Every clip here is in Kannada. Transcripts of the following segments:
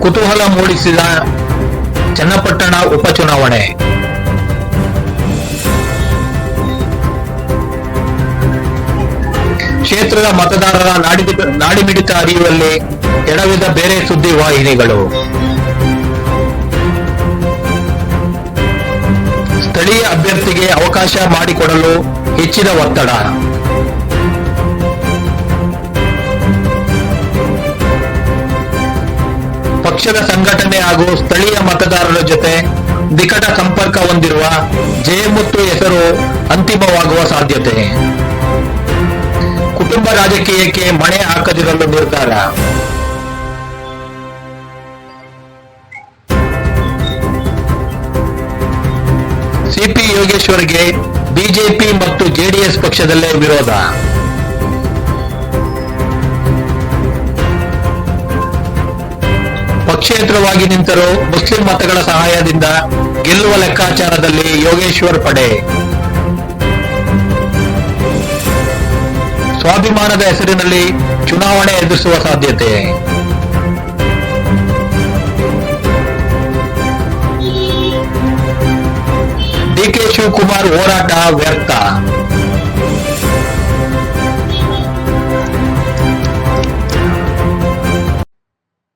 ಕುತೂಹಲ ಮೂಡಿಸಿದ ಚನ್ನಪಟ್ಟಣ ಉಪಚುನಾವಣೆ. ಕ್ಷೇತ್ರದ ಮತದಾರರ ನಾಡಿಮಿಡಿತ ಅರಿಯುವಲ್ಲಿ ಎಡವಿದ ಬೇರೆ ಸುದ್ದಿ ವಾಹಿನಿಗಳು. ಸ್ಥಳೀಯ ಅಭ್ಯರ್ಥಿಗೆ ಅವಕಾಶ ಮಾಡಿಕೊಡಲು ಹೆಚ್ಚಿನ ಒತ್ತಡ. ಪಕ್ಷದ ಸಂಘಟನೆ ಹಾಗೂ ಸ್ಥಳೀಯ ಮತದಾರರ ಜೊತೆ ನಿಕಟ ಸಂಪರ್ಕ ಹೊಂದಿರುವ ಜಯಮುತ್ತು ಹೆಸರು ಅಂತಿಮವಾಗುವ ಸಾಧ್ಯತೆ. ಕುಟುಂಬ ರಾಜಕೀಯಕ್ಕೆ ಮಣೆ ಹಾಕದಿರಲು ನಿರ್ಧಾರ. ಸಿಪಿ ಯೋಗೇಶ್ವರ್ಗೆ ಬಿಜೆಪಿ ಮತ್ತು ಜೆಡಿಎಸ್ ಪಕ್ಷದಲ್ಲೇ ವಿರೋಧ. ಪಕ್ಷೇತರವಾಗಿ ನಿಂತರೂ ಮುಸ್ಲಿಂ ಮತಗಳ ಸಹಾಯದಿಂದ ಗೆಲ್ಲುವ ಲೆಕ್ಕಾಚಾರದಲ್ಲಿ ಯೋಗೇಶ್ವರ್ ಪಡೆ. ಸ್ವಾಭಿಮಾನದ ಹೆಸರಿನಲ್ಲಿ ಚುನಾವಣೆ ಎದುರಿಸುವ ಸಾಧ್ಯತೆ. ಡಿಕೆ ಶಿವಕುಮಾರ್ ಹೋರಾಟ ವ್ಯರ್ಥ.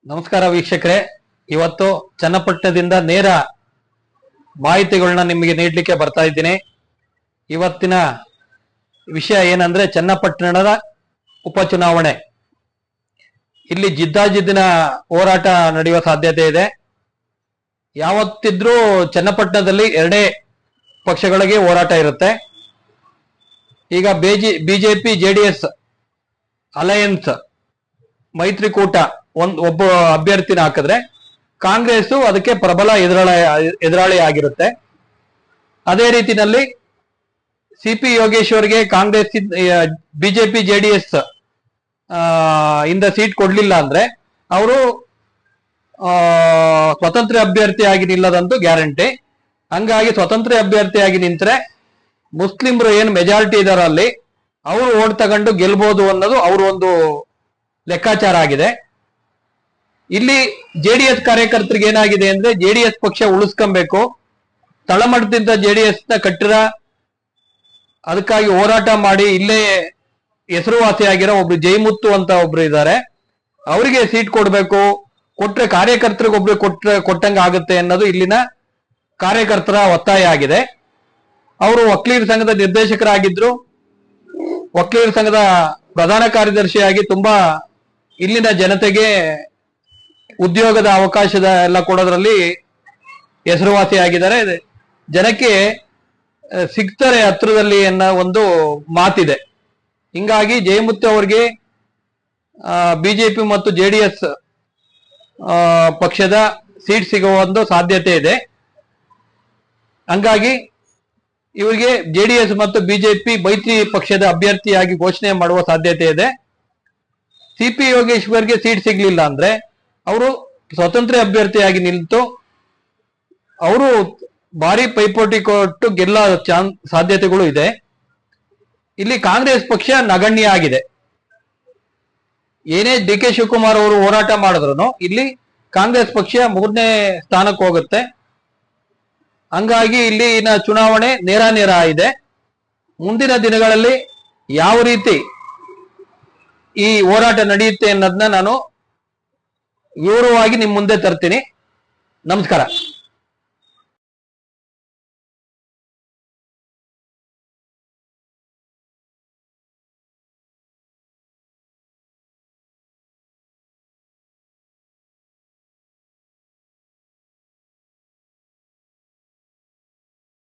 ನಮಸ್ಕಾರ ವೀಕ್ಷಕರೇ, ಇವತ್ತು ಚನ್ನಪಟ್ಟಣದಿಂದ ನೇರ ಮಾಹಿತಿಗಳನ್ನ ನಿಮಗೆ ನೀಡಲಿಕ್ಕೆ ಬರ್ತಾ ಇದ್ದೀನಿ. ಇವತ್ತಿನ ವಿಷಯ ಏನಂದ್ರೆ ಚನ್ನಪಟ್ಟಣದ ಉಪಚುನಾವಣೆ. ಇಲ್ಲಿ ಜಿದ್ದಾಜಿದ್ದಿನ ಹೋರಾಟ ನಡೆಯುವ ಸಾಧ್ಯತೆ ಇದೆ. ಯಾವತ್ತಿದ್ರೂ ಚನ್ನಪಟ್ಟಣದಲ್ಲಿ ಎರಡೇ ಪಕ್ಷಗಳಿಗೆ ಹೋರಾಟ ಇರುತ್ತೆ. ಈಗ ಬಿಜೆಪಿ ಜೆಡಿಎಸ್ ಅಲಯನ್ಸ್ ಮೈತ್ರಿಕೂಟ ಒಬ್ಬ ಅಭ್ಯರ್ಥಿನ ಹಾಕಿದ್ರೆ ಕಾಂಗ್ರೆಸ್ ಅದಕ್ಕೆ ಪ್ರಬಲ ಎದುರಾಳಿ ಆಗಿರುತ್ತೆ. ಅದೇ ರೀತಿನಲ್ಲಿ ಸಿಪಿ ಯೋಗೇಶ್ವರ್ಗೆ ಕಾಂಗ್ರೆಸ್ ಬಿಜೆಪಿ ಜೆಡಿಎಸ್ ಇಂದ ಸೀಟ್ ಕೊಡ್ಲಿಲ್ಲ ಅಂದ್ರೆ ಅವರು ಸ್ವತಂತ್ರ ಅಭ್ಯರ್ಥಿಯಾಗಿ ನಿಲ್ಲದಂತೂ ಗ್ಯಾರಂಟಿ. ಹಂಗಾಗಿ ಸ್ವತಂತ್ರ ಅಭ್ಯರ್ಥಿಯಾಗಿ ನಿಂತ್ರೆ ಮುಸ್ಲಿಮ್ರು ಏನು ಮೆಜಾರಿಟಿ ಇದಾರ ಅಲ್ಲಿ ಅವರು ಓಟ್ ತಗೊಂಡು ಗೆಲ್ಬಹುದು ಅನ್ನೋದು ಅವ್ರ ಒಂದು ಲೆಕ್ಕಾಚಾರ ಆಗಿದೆ. ಇಲ್ಲಿ ಜೆಡಿಎಸ್ ಕಾರ್ಯಕರ್ತರಿಗೆ ಏನಾಗಿದೆ ಅಂದ್ರೆ ಜೆಡಿಎಸ್ ಪಕ್ಷ ಉಳಿಸ್ಕೊಬೇಕು, ತಳಮಟ್ಟದಿಂದ ಜೆಡಿಎಸ್ ನ ಕಟ್ಟಿರ ಅದಕ್ಕಾಗಿ ಹೋರಾಟ ಮಾಡಿ ಇಲ್ಲೇ ಹೆಸರುವಾಸಿಯಾಗಿರೋ ಒಬ್ರು ಜಯಮುತ್ತು ಅಂತ ಒಬ್ರು ಇದ್ದಾರೆ, ಅವರಿಗೆ ಸೀಟ್ ಕೊಡ್ಬೇಕು, ಕೊಟ್ರೆ ಕಾರ್ಯಕರ್ತರಿಗೆ ಒಬ್ರು ಕೊಟ್ಟಂಗ ಆಗುತ್ತೆ ಅನ್ನೋದು ಇಲ್ಲಿನ ಕಾರ್ಯಕರ್ತರ ಒತ್ತಾಯ ಆಗಿದೆ. ಅವರು ವಕೀಲರ ಸಂಘದ ನಿರ್ದೇಶಕರಾಗಿದ್ರು, ವಕೀಲರ ಸಂಘದ ಪ್ರಧಾನ ಕಾರ್ಯದರ್ಶಿಯಾಗಿ ತುಂಬಾ ಇಲ್ಲಿನ ಜನತೆಗೆ ಉದ್ಯೋಗದ ಅವಕಾಶದ ಎಲ್ಲ ಕೊಡೋದ್ರಲ್ಲಿ ಹೆಸರುವಾಸಿಯಾಗಿದ್ದಾರೆ. ಜನಕ್ಕೆ ಸಿಗ್ತಾರೆ ಹತ್ರದಲ್ಲಿ ಅನ್ನೋ ಒಂದು ಮಾತಿದೆ. ಹಿಂಗಾಗಿ ಜಯಮುತ್ತು ಅವರಿಗೆ ಬಿಜೆಪಿ ಮತ್ತು ಜೆಡಿಎಸ್ ಪಕ್ಷದ ಸೀಟ್ ಸಿಗುವ ಒಂದು ಸಾಧ್ಯತೆ ಇದೆ. ಹಂಗಾಗಿ ಇವರಿಗೆ ಜೆಡಿಎಸ್ ಮತ್ತು ಬಿಜೆಪಿ ಮೈತ್ರಿ ಪಕ್ಷದ ಅಭ್ಯರ್ಥಿಯಾಗಿ ಘೋಷಣೆ ಮಾಡುವ ಸಾಧ್ಯತೆ ಇದೆ. ಸಿಪಿ ಯೋಗೇಶ್ವರ್ಗೆ ಸೀಟ್ ಸಿಗ್ಲಿಲ್ಲ ಅಂದ್ರೆ ಅವರು ಸ್ವತಂತ್ರ ಅಭ್ಯರ್ಥಿಯಾಗಿ ನಿಂತು ಅವರು ಭಾರಿ ಪೈಪೋಟಿ ಕೊಟ್ಟು ಗೆಲ್ಲ ಸಾಧ್ಯತೆಗಳು ಇದೆ. ಇಲ್ಲಿ ಕಾಂಗ್ರೆಸ್ ಪಕ್ಷ ನಗಣ್ಯ ಆಗಿದೆ. ಏನೇ ಡಿ ಕೆ ಶಿವಕುಮಾರ್ ಅವರು ಹೋರಾಟ ಮಾಡಿದ್ರು ಇಲ್ಲಿ ಕಾಂಗ್ರೆಸ್ ಪಕ್ಷ 3ನೇ ಸ್ಥಾನಕ್ಕೆ ಹೋಗುತ್ತೆ. ಹಂಗಾಗಿ ಇಲ್ಲಿನ ಚುನಾವಣೆ ನೇರ ಇದೆ. ಮುಂದಿನ ದಿನಗಳಲ್ಲಿ ಯಾವ ರೀತಿ ಈ ಹೋರಾಟ ನಡೆಯುತ್ತೆ ಅನ್ನೋದನ್ನ ನಾನು ವಿವರವಾಗಿ ನಿಮ್ ಮುಂದೆ ತರ್ತೀನಿ. ನಮಸ್ಕಾರ.